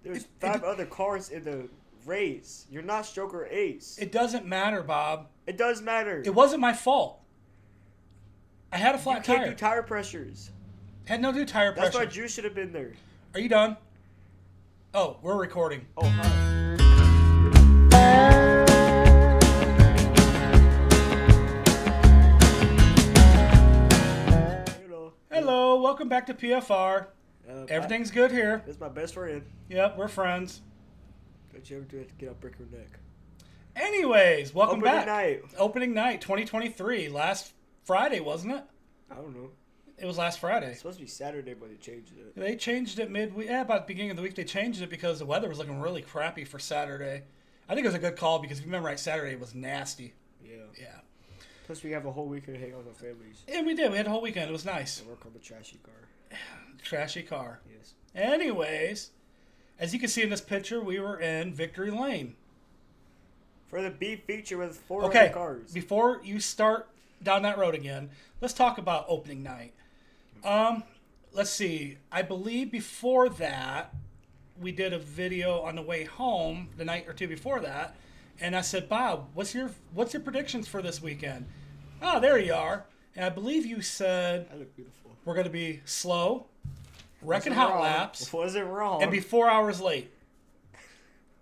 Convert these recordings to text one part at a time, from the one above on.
There's five other cars in the race. You're not stroker ace. It doesn't matter, Bob. It does matter. It wasn't my fault. I had a flat You can't tire. do tire pressures. Had no do tire That's pressure. why Drew should have been there. Are you done? Oh, we're recording. Oh, hi. Hello, welcome back to PFR. Everything's good here. That's my best friend. Yep, we're friends. Don't you ever do it to get up, break her neck. Anyways, welcome Opening back. night. Opening night, 2023. Last Friday, wasn't it? I don't know. It was last Friday. It's supposed to be Saturday, but they changed it. They changed it midweek. Yeah, about the beginning of the week they changed it because the weather was looking really crappy for Saturday. I think it was a good call because if you remember right, Saturday was nasty. Yeah. Yeah. Plus, we have a whole weekend to hang out with our families. And we did. We had a whole weekend. It was nice. And work on the trashy car. Trashy car. Yes. Anyways, as you can see in this picture, we were in Victory Lane. For the B feature with four Okay, other cars. before you start down that road again, let's talk about opening night. Let's see. I believe before that, we did a video on the way home the night or two before that, and I said, Bob, what's your predictions for this weekend? Oh, there you are. And I believe you said I look beautiful. we're going to be slow, wrecking hot laps, Wasn't wrong. and be 4 hours late.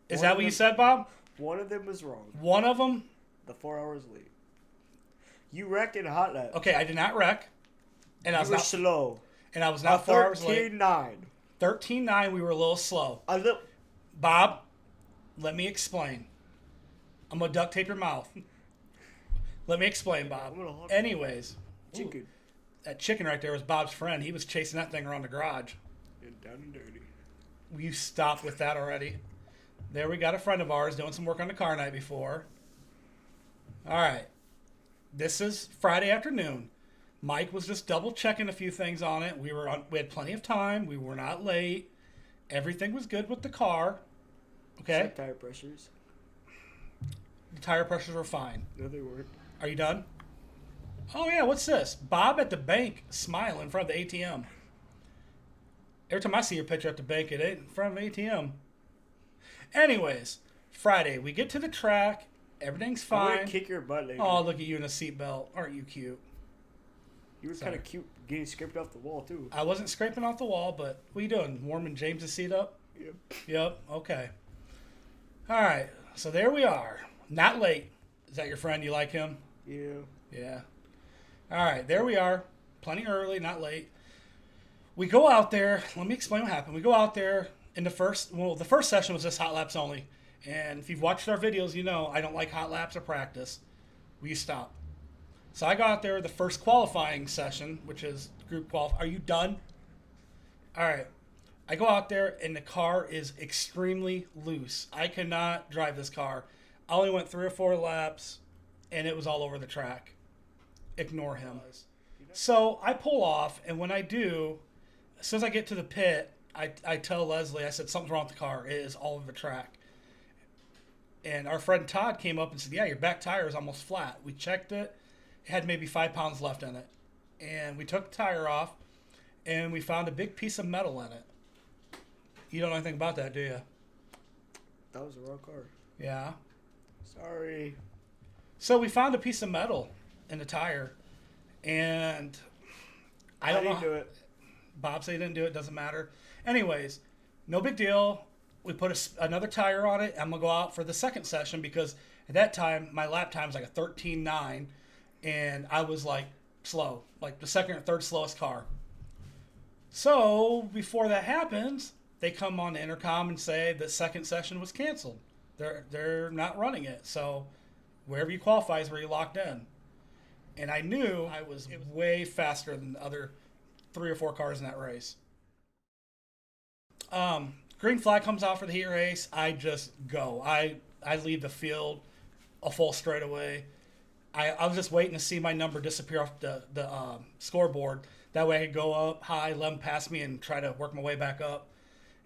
Is that what you said, Bob? One of them was wrong. One of them? The 4 hours late. You wrecked in a hot lap. Okay, I did not wreck. And I You was were not slow. And I was not 4 hours late. 13.9. 13.9, we were a little slow. A little. Bob, let me explain. I'm going to duct tape your mouth. Let me explain, Bob. Anyways. Chicken. That chicken right there was Bob's friend. He was chasing that thing around the garage. And down and dirty. Will you stop with that already? There we got a friend of ours doing some work on the car night before. All right. This is Friday afternoon. Mike was just double checking a few things on it. We had plenty of time. We were not late. Everything was good with the car. Okay. Except tire pressures. The tire pressures were fine. No, they weren't. Are you done? Oh yeah, what's this? Bob at the bank smiling in front of the ATM. Every time I see your picture at the bank, it ain't in front of the ATM. Anyways, Friday, we get to the track. Everything's I'm fine. gonna kick your butt later. Oh, look at you in a seatbelt. Aren't you cute? You were kind of cute getting scraped off the wall, too. I wasn't scraping off the wall, but what are you doing? Warming James's seat up? Yep. Yep. Okay. All right. So there we are. Not late. Is that your friend? You like him? Yeah. Yeah. All right. There we are. Plenty early, not late. We go out there. Let me explain what happened. We go out there in the first session was just hot laps only. And if you've watched our videos, you know I don't like hot laps or practice. We stop. So I got out there the first qualifying session, which is group qualify. Are you done? All right. I go out there and the car is extremely loose. I cannot drive this car. I only went 3 or 4 laps and it was all over the track. Ignore him. So I pull off, and when I do, as soon as I get to the pit, I tell Leslie, I said, something's wrong with the car. It is all over the track. And our friend Todd came up and said, yeah, your back tire is almost flat. We checked it. It had maybe 5 pounds left in it. And we took the tire off, and we found a big piece of metal in it. You don't know anything about that, do you? That was the wrong car. Yeah. Sorry. So we found a piece of metal in the tire, and I don't know. didn't do it. Bob said he didn't do it. Doesn't matter. Anyways, no big deal. We put another tire on it. I'm going to go out for the second session because at that time, my lap time was like a 13.9, and I was like slow, like the second or third slowest car. So before that happens, they come on the intercom and say the second session was canceled. They're not running it. So wherever you qualify is where you're locked in. And I knew it was way faster than the other 3 or 4 cars in that race. Green flag comes out for the heat race. I just go. I leave the field a full straightaway. I was just waiting to see my number disappear off the scoreboard. That way I could go up high, let them pass me, and try to work my way back up.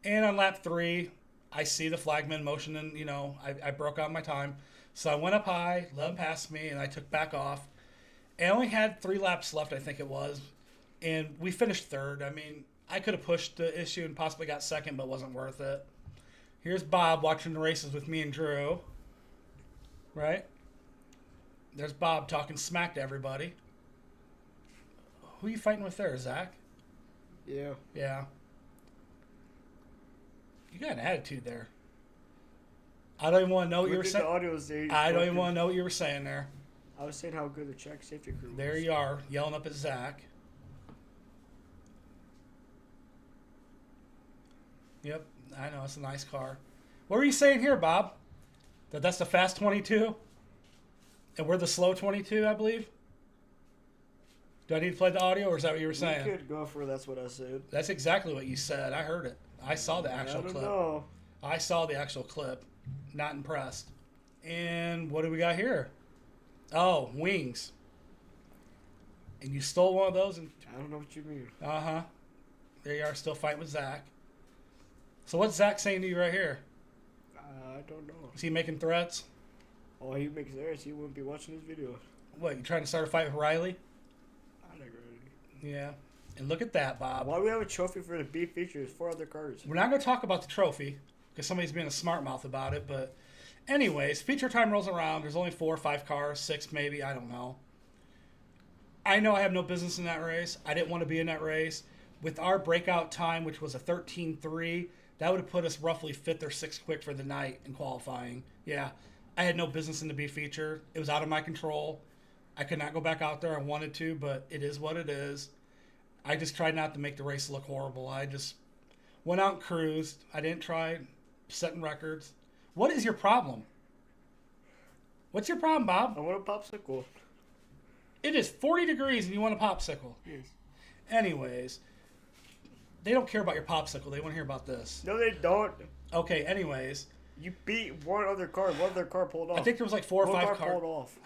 And on lap 3, I see the flagman motioning. You know, I broke out my time. So I went up high, let them pass me, and I took back off. And I only had 3 laps left, I think it was. And we finished third. I mean, I could have pushed the issue and possibly got second, but it wasn't worth it. Here's Bob watching the races with me and Drew. Right? There's Bob talking smack to everybody. Who are you fighting with there, Zach? Yeah. Yeah. You got an attitude there. I don't even want to know what you were saying. I don't even want to know what you were saying there. I was saying how good the track safety crew was. There you are, yelling up at Zach. Yep, I know, it's a nice car. What were you saying here, Bob? That's the fast 22? And we're the slow 22, I believe? Do I need to play the audio, or is that what you were saying? You could go for that's what I said. That's exactly what you said. I heard it. I saw the actual clip. Know. I saw the actual clip. Not impressed. And what do we got here? Oh, wings. And you stole one of those? And I don't know what you mean. uh-huh. There you are, still fighting with Zach. So what's Zach saying to you right here? I don't know. Is he making threats? Oh, he makes threats. He wouldn't be watching this video. What, you trying to start a fight with Riley? I think Riley. Yeah. And look at that, Bob. Why do we have a trophy for the B features? 4 other cars. We're not going to talk about the trophy because somebody's being a smart mouth about it. But anyways, feature time rolls around. There's only 4 or 5 cars, 6 maybe. I don't know. I know I have no business in that race. I didn't want to be in that race. With our breakout time, which was a 13.3, that would have put us roughly 5th or 6th quick for the night in qualifying. Yeah, I had no business in the B feature. It was out of my control. I could not go back out there. I wanted to, but it is what it is. I just tried not to make the race look horrible. I just went out and cruised. I didn't try setting records. What is your problem? What's your problem, Bob? I want a popsicle. It is 40 degrees and you want a popsicle. Yes. Anyways, they don't care about your popsicle. They want to hear about this. No, they don't. Okay, anyways. You beat one other car. One other car pulled off. I think there was like 4 or 5 car cars. pulled off.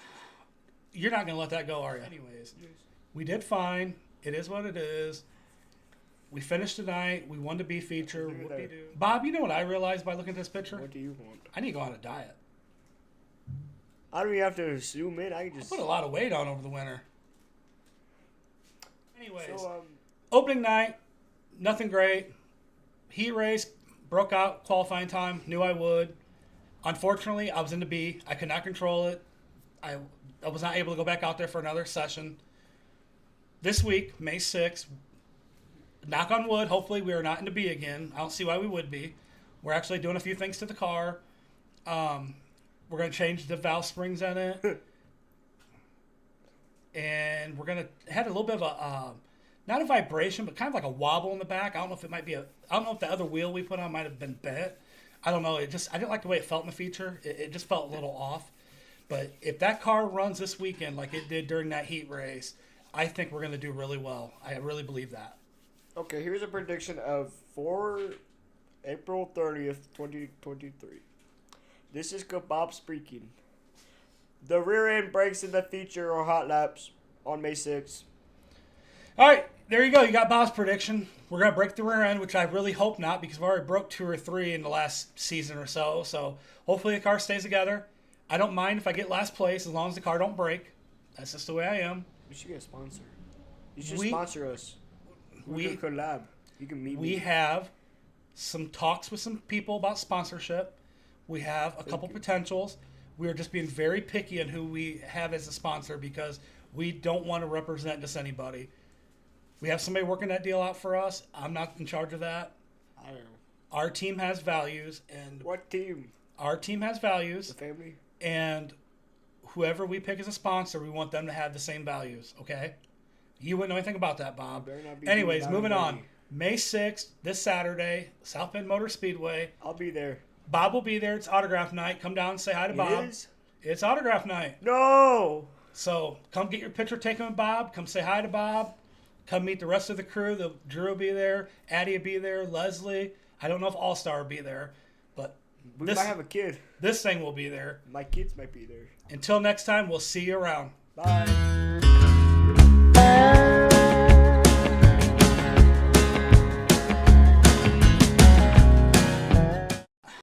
You're not going to let that go, are you? Anyways, Yes. we did fine. It is what it is. We finished tonight. We won the B feature. Whoopie-doo. Bob, you know what I realized by looking at this picture? What do you want? I need to go on a diet. I don't even have to zoom in. I can just I put a lot of weight on over the winter. Anyways, So, opening night, nothing great. Heat race, broke out qualifying time, knew I would. Unfortunately, I was in the B. I could not control it. I was not able to go back out there for another session. This week, May 6th, knock on wood, hopefully we are not in the B again. I don't see why we would be. We're actually doing a few things to the car. We're going to change the valve springs in it. And we're going to had a little bit of a, not a vibration, but kind of like a wobble in the back. I don't know if it might be I don't know if the other wheel we put on might have been bent. I don't know. I didn't like the way it felt in the feature. It just felt a little off. But if that car runs this weekend like it did during that heat race, I think we're going to do really well. I really believe that. okay, here's a prediction of for April 30th, 2023. This is Bob speaking. The rear end brakes in the feature or hot laps on May 6th. All right, there you go. You got Bob's prediction. We're going to break the rear end, which I really hope not because we've already broke 2 or 3 in the last season or so. So hopefully the car stays together. I don't mind if I get last place as long as the car don't break. That's just the way I am. We should get a sponsor. You should sponsor us. We can collab. You can meet me. We have some talks with some people about sponsorship. We have a couple potentials. We are just being very picky on who we have as a sponsor because we don't want to represent just anybody. We have somebody working that deal out for us. I'm not in charge of that. I don't know. Our team has values, and What team? our team has values, The family? and whoever we pick as a sponsor, we want them to have the same values, okay? You wouldn't know anything about that, Bob. Better not be Anyways, doing moving that on. already. May 6th, this Saturday, South Bend Motor Speedway. I'll be there. Bob will be there. It's autograph night. Come down and say hi to Bob. It is? It's autograph night. No! So come get your picture taken with Bob. Come say hi to Bob. Come meet the rest of the crew. Drew will be there. Addie will be there. Leslie. I don't know if All Star will be there, but We this, might have a kid. this thing will be there. My kids might be there. Until next time, we'll see you around. Bye.